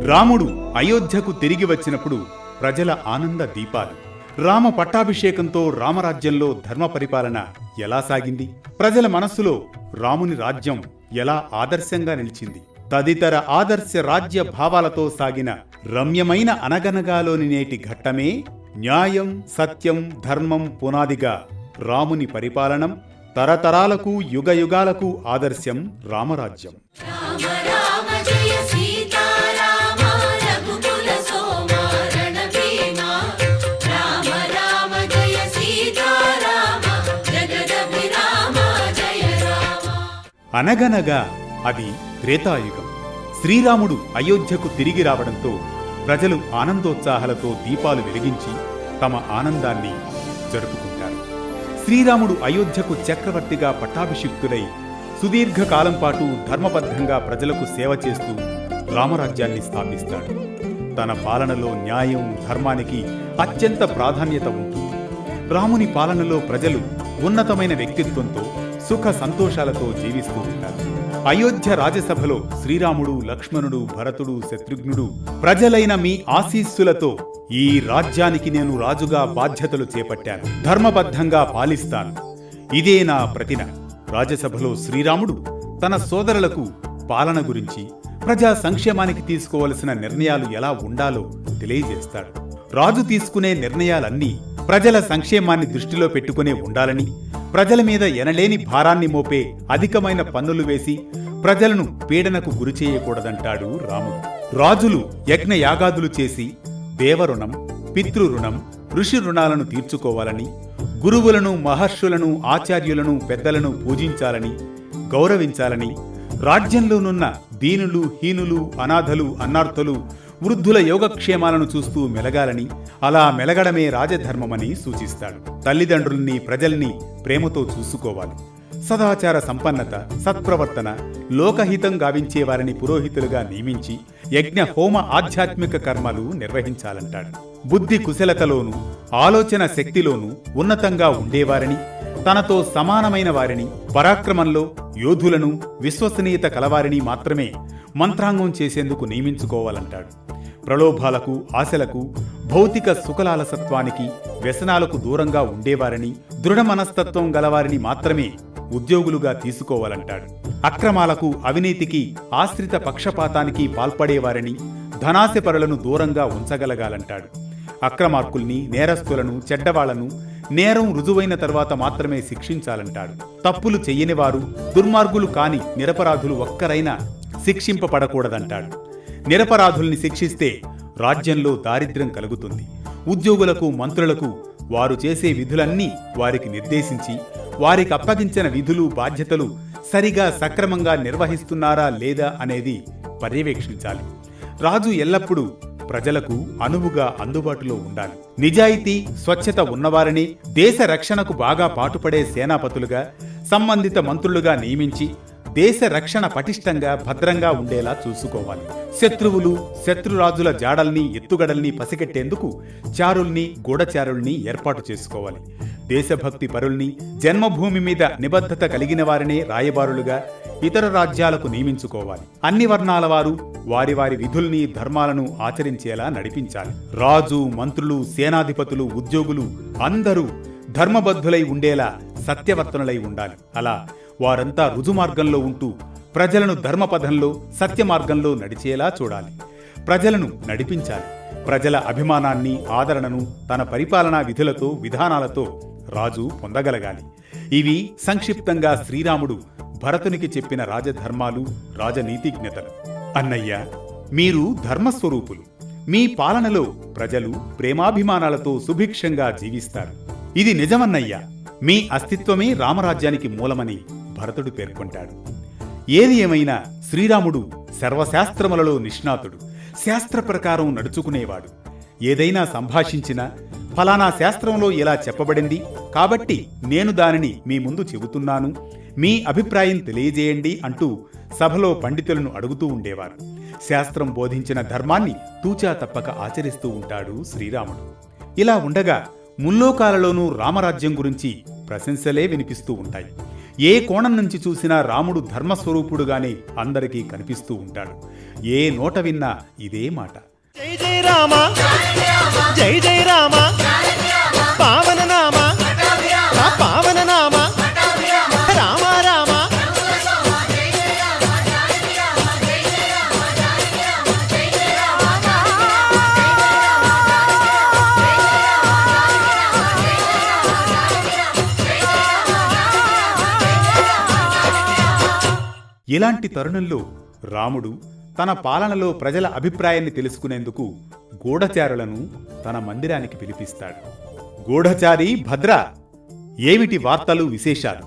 రాముడు అయోధ్యకు తిరిగి వచ్చినప్పుడు ప్రజల ఆనంద దీపాలు. రామ పట్టాభిషేకంతో రామరాజ్యంలో ధర్మ పరిపాలన ఎలా సాగింది? ప్రజల మనస్సులో రాముని రాజ్యం ఎలా ఆదర్శంగా నిలిచింది? తదితర ఆదర్శ రాజ్య భావాలతో సాగిన రమ్యమైన అనగనగాలోని నేటి ఘట్టమే న్యాయం, సత్యం, ధర్మం పునాదిగా రాముని పరిపాలనం, తరతరాలకు యుగయుగాలకు ఆదర్శం రామరాజ్యం. అనగనగా అది త్రేతాయుగం. శ్రీరాముడు అయోధ్యకు తిరిగి రావడంతో ప్రజలు ఆనందోత్సాహాలతో దీపాలు వెలిగించి తమ ఆనందాన్ని జరుపుకుంటారు. శ్రీరాముడు అయోధ్యకు చక్రవర్తిగా పట్టాభిషిక్తుడై సుదీర్ఘకాలం పాటు ధర్మబద్ధంగా ప్రజలకు సేవ చేస్తూ రామరాజ్యాన్ని స్థాపిస్తాడు. తన పాలనలో న్యాయం, ధర్మానికి అత్యంత ప్రాధాన్యత ఉంటుంది. రాముని పాలనలో ప్రజలు ఉన్నతమైన వ్యక్తిత్వంతో సుఖ సంతోషాలతో జీవిస్తూ ఉంటారు. అయోధ్య రాజసభలో శ్రీరాముడు, లక్ష్మణుడు, భరతుడు, శత్రుఘ్నుడు ప్రజలైన మీ ఆశీస్సులతో ఈ రాజ్యానికి నేను రాజుగా బాధ్యతలు చేపట్టాను, ధర్మబద్ధంగా పాలిస్తాను, ఇదే నా ప్రతిన. రాజసభలో శ్రీరాముడు తన సోదరులకు పాలన గురించి, ప్రజా సంక్షేమానికి తీసుకోవలసిన నిర్ణయాలు ఎలా ఉండాలో తెలియజేస్తాడు. రాజు తీసుకునే నిర్ణయాలన్నీ ప్రజల సంక్షేమాన్ని దృష్టిలో పెట్టుకునే ఉండాలని, ప్రజల మీద ఎనలేని భారాన్ని మోపే అధికమైన పన్నులు వేసి ప్రజలను పీడనకు గురిచేయకూడదంటాడు రాముడు. రాజులు యజ్ఞయాగాదులు చేసి దేవరుణం, పితృరుణం, ఋషి రుణాలను తీర్చుకోవాలని, గురువులను, మహర్షులను, ఆచార్యులను, పెద్దలను పూజించాలని, గౌరవించాలని, రాజ్యంలోనున్న దీనులు, హీనులు, అనాథలు, అన్నార్థులు, వృద్ధుల యోగక్షేమాలను చూస్తూ మెలగాలని, అలా మెలగడమే రాజధర్మమని సూచిస్తాడు. తల్లిదండ్రుల్ని, ప్రజల్ని ప్రేమతో చూసుకోవాలి. సదాచార సంపన్నత, సత్ప్రవర్తన, లోకహితం గావించే వారిని పురోహితులుగా నియమించి యజ్ఞ, హోమ, ఆధ్యాత్మిక కర్మలు నిర్వహించాలంటాడు. బుద్ధి కుశలతలోనూ, ఆలోచన శక్తిలోనూ ఉన్నతంగా ఉండేవారిని, తనతో సమానమైన వారిని, పరాక్రమంలో యోధులను, విశ్వసనీయత కలవారిని మాత్రమే మంత్రాంగం చేసేందుకు నియమించుకోవాలంటాడు. ప్రలోభాలకు, ఆశలకు, భౌతిక సుఖలాలసత్వానికి, వ్యసనాలకు దూరంగా ఉండేవారిని, దృఢ మనస్తత్వం గలవారిని మాత్రమే ఉద్యోగులుగా తీసుకోవాలంటాడు. అక్రమాలకు, అవినీతికి, ఆశ్రిత పక్షపాతానికి పాల్పడేవారిని, ధనాశపరులను దూరంగా ఉంచగలగాలంటాడు. అక్రమార్కుల్ని, నేరస్తులను, చెడ్డవాళ్లను నేరం రుజువైన తర్వాత మాత్రమే శిక్షించాలంటాడు. తప్పులు చెయ్యనివారు, దుర్మార్గులు కాని నిరపరాధులు ఒక్కరైనా శిక్షింపబడకూడదంటాడు. నిరపరాధుల్ని శిక్షిస్తే రాజ్యంలో దారిద్ర్యం కలుగుతుంది. ఉద్యోగులకు, మంత్రులకు వారు చేసే విధులన్నీ వారికి నిర్దేశించి, వారికి అప్పగించిన విధులు, బాధ్యతలు సరిగా సక్రమంగా నిర్వహిస్తున్నారా లేదా అనేది పర్యవేక్షించాలి. రాజు ఎల్లప్పుడూ ప్రజలకు అనువుగా అందుబాటులో ఉండాలి. నిజాయితీ, స్వచ్ఛత ఉన్నవారిని దేశ రక్షణకు బాగా పాటుపడే సేనాపతులుగా, సంబంధిత మంత్రులుగా నియమించి దేశ రక్షణ పటిష్టంగా, భద్రంగా ఉండేలా చూసుకోవాలి. శత్రువులు, శత్రురాజుల జాడల్ని, ఎత్తుగడల్ని పసిగట్టేందుకు చారుల్ని, గూఢచారుల్ని ఏర్పాటు చేసుకోవాలి. దేశభక్తి పరుల్ని, జన్మభూమి మీద నిబద్ధత కలిగిన వారినే రాయబారులుగా ఇతర రాజ్యాలకు నియమించుకోవాలి. అన్ని వర్ణాల వారు వారి వారి విధుల్ని, ధర్మాలను ఆచరించేలా నడిపించాలి. రాజు, మంత్రులు, సేనాధిపతులు, ఉద్యోగులు అందరూ ధర్మబద్ధులై ఉండేలా సత్యవర్తనులై ఉండాలి. అలా వారంతా రుజుమార్గంలో ఉంటూ ప్రజలను ధర్మపథంలో, సత్యమార్గంలో నడిచేలా చూడాలి. ప్రజలను నడిపించాలి. ప్రజల అభిమానాన్ని, ఆదరణను తన పరిపాలనా విధులతో, విధానాలతో రాజు పొందగలగాలి. ఇవి సంక్షిప్తంగా శ్రీరాముడు భరతునికి చెప్పిన రాజధర్మాలు, రాజనీతిజ్ఞతలు. అన్నయ్య, మీరు ధర్మస్వరూపులు. మీ పాలనలో ప్రజలు ప్రేమాభిమానాలతో సుభిక్షంగా జీవిస్తారు. ఇది నిజమన్నయ్య. మీ అస్తిత్వమే రామరాజ్యానికి మూలమని భరతుడు పేర్కొంటాడు. ఏది ఏమైనా శ్రీరాముడు సర్వశాస్త్రములలో నిష్ణాతుడు. శాస్త్ర ప్రకారం నడుచుకునేవాడు. ఏదైనా సంభాషించినా ఫలానా శాస్త్రంలో ఇలా చెప్పబడింది కాబట్టి నేను దానిని మీ ముందు చెబుతున్నాను, మీ అభిప్రాయం తెలియజేయండి అంటూ సభలో పండితులను అడుగుతూ ఉండేవారు. శాస్త్రం బోధించిన ధర్మాన్ని తూచా తప్పక ఆచరిస్తూ ఉంటాడు శ్రీరాముడు. ఇలా ఉండగా ముల్లోకాలలోనూ రామరాజ్యం గురించి ప్రశంసలే వినిపిస్తూ ఉంటాయి. ఏ కోణం నుంచి చూసినా రాముడు ధర్మస్వరూపుడుగానే అందరికీ కనిపిస్తూ ఉంటాడు. ఏ నోట విన్నా ఇదే మాట. జై జై రామ జై జై రామ పావన నామ పావన నామ రామ రామ. ఇలాంటి తరుణంలో రాముడు తన పాలనలో ప్రజల అభిప్రాయాన్ని తెలుసుకునేందుకు గూఢచారులను తన మందిరానికి పిలిపిస్తాడు. గూఢచారి భద్ర, ఏమిటి వార్తలు విశేషాలు?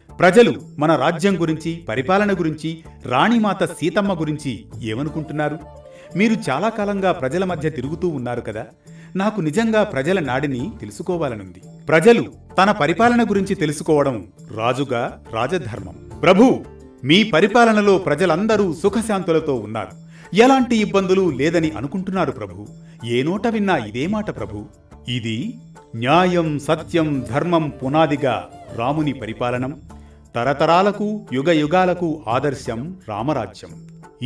ప్రజలు మన రాజ్యం గురించి, పరిపాలన గురించి, రాణిమాత సీతమ్మ గురించి ఏమనుకుంటున్నారు? మీరు చాలా కాలంగా ప్రజల మధ్య తిరుగుతూ ఉన్నారు కదా, నాకు నిజంగా ప్రజల నాడిని తెలుసుకోవాలనుంది. ప్రజలు తన పరిపాలన గురించి తెలుసుకోవడం రాజుగా రాజధర్మం. ప్రభు, మీ పరిపాలనలో ప్రజలందరూ సుఖశాంతులతో ఉన్నారు, ఎలాంటి ఇబ్బందులు లేదని అనుకుంటున్నారు ప్రభు. ఏ నోట విన్నా ఇదే మాట ప్రభు. ఇది న్యాయం, సత్యం, ధర్మం పునాదిగా రాముని పరిపాలనం, తరతరాలకు యుగయుగాలకు ఆదర్శం రామరాజ్యం.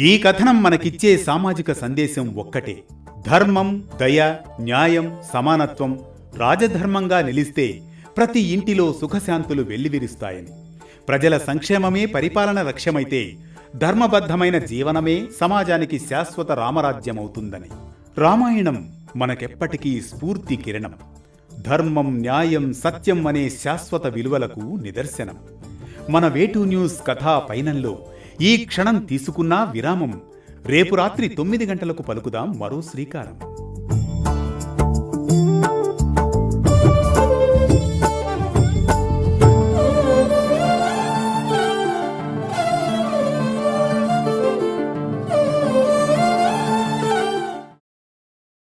ఈ కథనం మనకిచ్చే సామాజిక సందేశం ఒక్కటే: ధర్మం, దయ, న్యాయం, సమానత్వం రాజధర్మంగా నిలిస్తే ప్రతి ఇంటిలో సుఖశాంతులు వెల్లివిరుస్తాయని. ప్రజల సంక్షేమమే పరిపాలన లక్ష్యమైతే ధర్మబద్ధమైన జీవనమే సమాజానికి శాశ్వత రామరాజ్యమవుతుందని. రామాయణం మనకెప్పటికీ స్ఫూర్తి కిరణం. ధర్మం, న్యాయం, సత్యం అనే శాశ్వత విలువలకు నిదర్శనం. మన వేటూ న్యూస్ కథా పయనంలో ఈ క్షణం తీసుకున్న విరామం. రేపు రాత్రి 9 గంటలకు పలుకుదాం మరో శ్రీకారం.